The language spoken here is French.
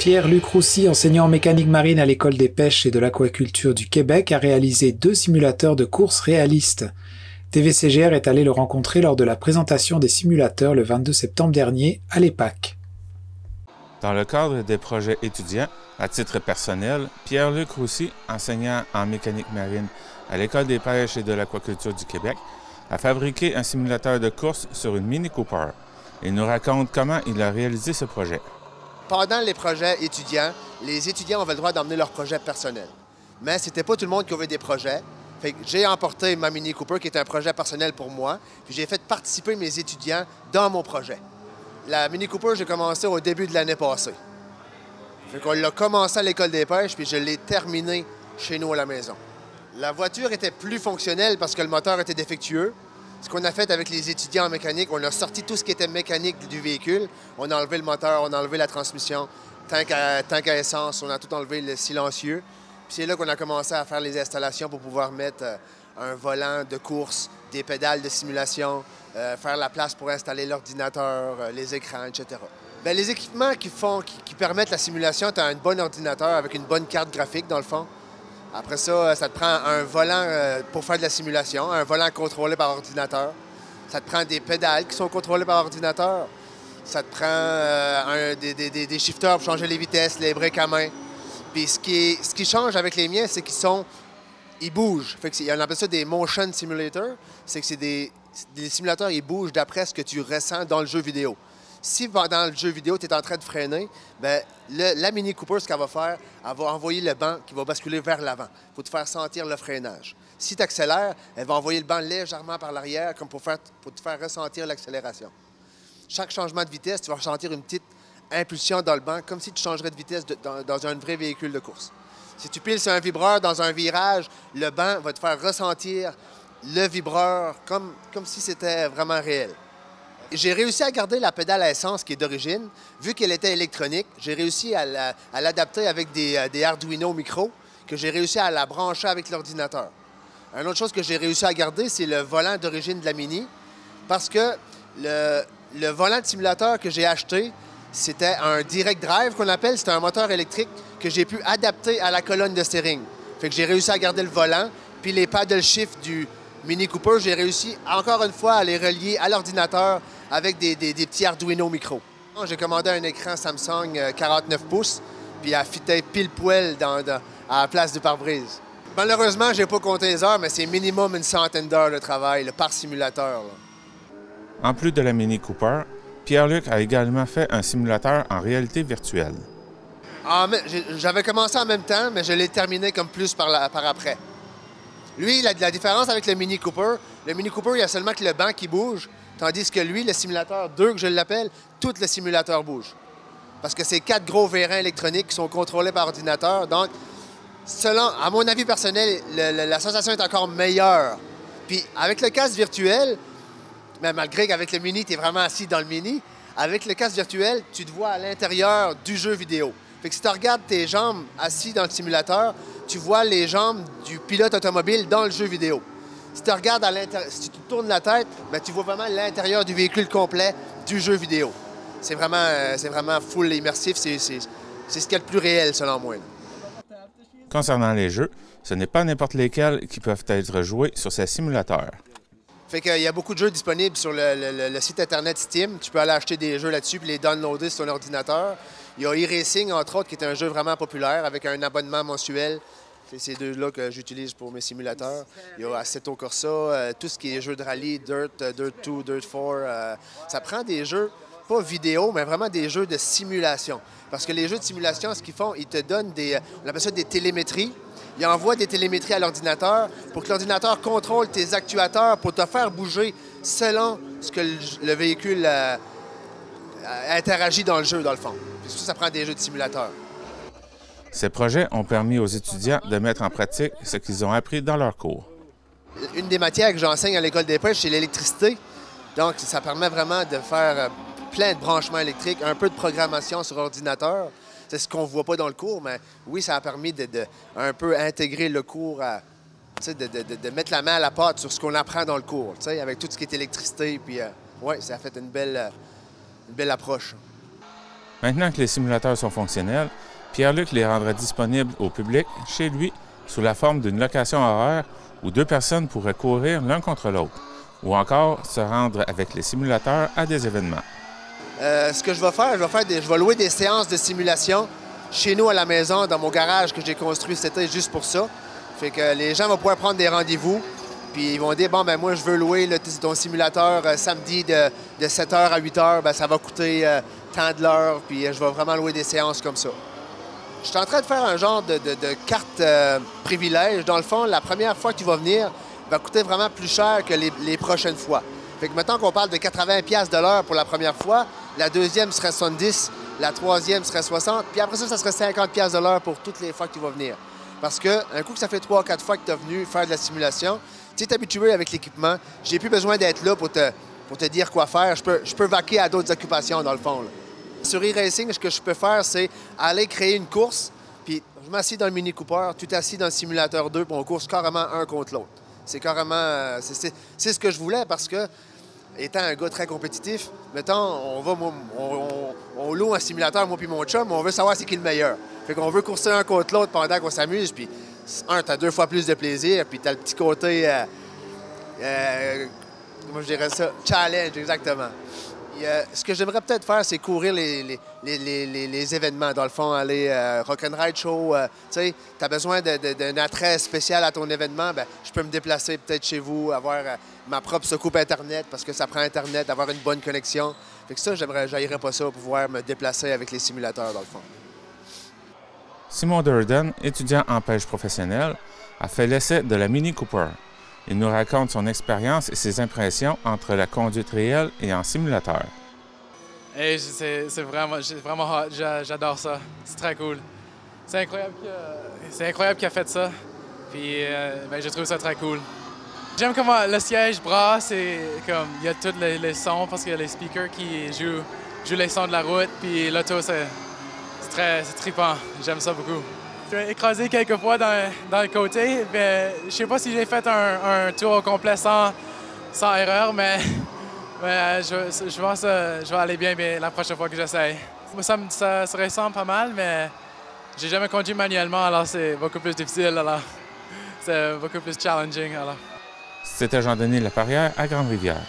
Pierre-Luc Roussy, enseignant en mécanique marine à l'École des pêches et de l'aquaculture du Québec, a réalisé 2 simulateurs de course réalistes. TVCGR est allé le rencontrer lors de la présentation des simulateurs le 22 septembre dernier à l'EPAC. Dans le cadre des projets étudiants, à titre personnel, Pierre-Luc Roussy, enseignant en mécanique marine à l'École des pêches et de l'aquaculture du Québec, a fabriqué un simulateur de course sur une Mini Cooper. Il nous raconte comment il a réalisé ce projet. Pendant les projets étudiants, les étudiants avaient le droit d'emmener leurs projets personnels. Mais c'était pas tout le monde qui avait des projets. Fait que j'ai emporté ma Mini Cooper, qui est un projet personnel pour moi, puis j'ai fait participer mes étudiants dans mon projet. La Mini Cooper, j'ai commencé au début de l'année passée. Fait qu'on l'a commencé à l'École des pêches, puis je l'ai terminé chez nous à la maison. La voiture était plus fonctionnelle parce que le moteur était défectueux. Ce qu'on a fait avec les étudiants en mécanique, on a sorti tout ce qui était mécanique du véhicule. On a enlevé le moteur, on a enlevé la transmission, tank à essence, on a tout enlevé le silencieux. Puis c'est là qu'on a commencé à faire les installations pour pouvoir mettre un volant de course, des pédales de simulation, faire la place pour installer l'ordinateur, les écrans, etc. Bien, les équipements qui permettent la simulation, tu as un bon ordinateur avec une bonne carte graphique, dans le fond. Après ça, ça te prend un volant pour faire de la simulation, un volant contrôlé par ordinateur. Ça te prend des pédales qui sont contrôlées par ordinateur. Ça te prend des shifters pour changer les vitesses, les breaks à main. Puis ce qui change avec les miens, c'est ils bougent. Fait que on appelle ça des motion simulators. C'est que c'est des simulateurs, ils bougent d'après ce que tu ressens dans le jeu vidéo. Si dans le jeu vidéo, tu es en train de freiner, bien, la Mini Cooper, ce qu'elle va faire, elle va envoyer le banc qui va basculer vers l'avant pour te faire sentir le freinage. Si tu accélères, elle va envoyer le banc légèrement par l'arrière comme pour te faire ressentir l'accélération. Chaque changement de vitesse, tu vas ressentir une petite impulsion dans le banc, comme si tu changerais de vitesse dans un vrai véhicule de course. Si tu piles sur un vibreur dans un virage, le banc va te faire ressentir le vibreur comme si c'était vraiment réel. J'ai réussi à garder la pédale à essence qui est d'origine. Vu qu'elle était électronique, j'ai réussi à l'adapter avec des Arduino micro, que j'ai réussi à la brancher avec l'ordinateur. Une autre chose que j'ai réussi à garder, c'est le volant d'origine de la Mini, parce que le volant de simulateur que j'ai acheté, c'était un direct drive qu'on appelle. C'était un moteur électrique que j'ai pu adapter à la colonne de steering. Fait que j'ai réussi à garder le volant, puis les paddle shift du Mini Cooper, j'ai réussi encore une fois à les relier à l'ordinateur avec des petits Arduino micro. J'ai commandé un écran Samsung 49 pouces, puis elle fitait pile poil à la place du pare-brise. Malheureusement, je n'ai pas compté les heures, mais c'est minimum une centaine d'heures de travail par simulateur. En plus de la Mini Cooper, Pierre-Luc a également fait un simulateur en réalité virtuelle. J'avais commencé en même temps, mais je l'ai terminé comme plus par après. Lui, la différence avec le Mini Cooper, il y a seulement que le banc qui bouge, tandis que lui, le simulateur 2, que je l'appelle, tout le simulateur bouge. Parce que c'est 4 gros vérins électroniques qui sont contrôlés par ordinateur. Donc, à mon avis personnel, la sensation est encore meilleure. Puis, avec le casque virtuel, mais malgré qu'avec le Mini, tu es vraiment assis dans le Mini, avec le casque virtuel, tu te vois à l'intérieur du jeu vidéo. Fait que si tu regardes tes jambes assis dans le simulateur, tu vois les jambes du pilote automobile dans le jeu vidéo. Si tu regardes si tu tournes la tête, bien, tu vois vraiment l'intérieur du véhicule complet du jeu vidéo. C'est vraiment full immersif. C'est ce qu'il y a de plus réel, selon moi. Concernant les jeux, ce n'est pas n'importe lesquels qui peuvent être joués sur ces simulateurs. Fait qu'il y a beaucoup de jeux disponibles sur le site Internet Steam. Tu peux aller acheter des jeux là-dessus et les downloader sur ton ordinateur. Il y a e-Racing, entre autres, qui est un jeu vraiment populaire avec un abonnement mensuel. C'est ces deux-là que j'utilise pour mes simulateurs. Il y a Assetto Corsa, tout ce qui est jeux de rallye, Dirt 2, Dirt 4. Ça prend des jeux, pas vidéo, mais vraiment des jeux de simulation. Parce que les jeux de simulation, ce qu'ils font, ils te donnent on appelle ça des télémétries. Ils envoient des télémétries à l'ordinateur pour que l'ordinateur contrôle tes actuateurs pour te faire bouger selon ce que le véhicule interagit dans le jeu, dans le fond. Puis ça prend des jeux de simulateurs. Ces projets ont permis aux étudiants de mettre en pratique ce qu'ils ont appris dans leurs cours. Une des matières que j'enseigne à l'École des pêches, c'est l'électricité. Donc, ça permet vraiment de faire plein de branchements électriques, un peu de programmation sur ordinateur. C'est ce qu'on ne voit pas dans le cours, mais oui, ça a permis de un peu intégrer le cours, de mettre la main à la pâte sur ce qu'on apprend dans le cours, avec tout ce qui est électricité. Puis, oui, ça a fait une belle approche. Maintenant que les simulateurs sont fonctionnels, Pierre-Luc les rendra disponibles au public, chez lui, sous la forme d'une location horaire où 2 personnes pourraient courir l'un contre l'autre, ou encore se rendre avec les simulateurs à des événements. Ce que je vais louer des séances de simulation chez nous à la maison, dans mon garage que j'ai construit cet été juste pour ça. Fait que les gens vont pouvoir prendre des rendez-vous, puis ils vont dire, bon, ben moi, je veux louer ton simulateur samedi de 7h à 8h, ben ça va coûter tant de l'heure, puis je vais vraiment louer des séances comme ça. Je suis en train de faire un genre de carte privilège. Dans le fond, la première fois que tu vas venir va coûter vraiment plus cher que les prochaines fois. Fait que maintenant qu'on parle de 80$ de l'heure pour la première fois, la deuxième serait 70, la troisième serait 60, puis après ça serait 50$ de l'heure pour toutes les fois que tu vas venir. Parce que un coup que ça fait 3-4 fois que tu es venu faire de la simulation, tu es habitué avec l'équipement, j'ai plus besoin d'être là pour te dire quoi faire. Je peux vaquer à d'autres occupations, dans le fond, là. Sur e-racing, ce que je peux faire, c'est aller créer une course, puis je m'assieds dans le Mini Cooper, tu t'assis dans le simulateur 2, puis on course carrément un contre l'autre. C'est carrément... c'est ce que je voulais, parce que, étant un gars très compétitif, mettons, on loue un simulateur, moi puis mon chum, on veut savoir c'est qui le meilleur. Fait qu'on veut courser un contre l'autre pendant qu'on s'amuse, puis t'as 2 fois plus de plaisir, puis t'as le petit côté... moi, je dirais ça, challenge, exactement. Ce que j'aimerais peut-être faire, c'est courir les événements. Dans le fond, aller Rock'n'Ride Show. Tu sais, tu as besoin d'un attrait spécial à ton événement, ben, je peux me déplacer peut-être chez vous, avoir ma propre soucoupe Internet, parce que ça prend Internet, avoir une bonne connexion. Fait que ça, j'haïrais pas ça, pouvoir me déplacer avec les simulateurs, dans le fond. Simon Durden, étudiant en pêche professionnelle, a fait l'essai de la Mini Cooper. Il nous raconte son expérience et ses impressions entre la conduite réelle et en simulateur. Hey, c'est vraiment hot. J'adore ça. C'est très cool. C'est incroyable qu'il a fait ça. Puis ben, je trouve ça très cool. J'aime comment le siège bras, c'est comme il y a tous les sons parce qu'il y a les speakers qui jouent les sons de la route. Puis l'auto, c'est trippant. J'aime ça beaucoup. J'ai écrasé quelques fois dans le côté. Je sais pas si j'ai fait un tour au complet sans erreur, mais je pense que je vais aller bien la prochaine fois que j'essaye. Ça se ressemble pas mal, mais j'ai jamais conduit manuellement, alors c'est beaucoup plus difficile. Alors c'est beaucoup plus challenging. Alors. C'était Jean-Denis Laperrière à Grande-Rivière.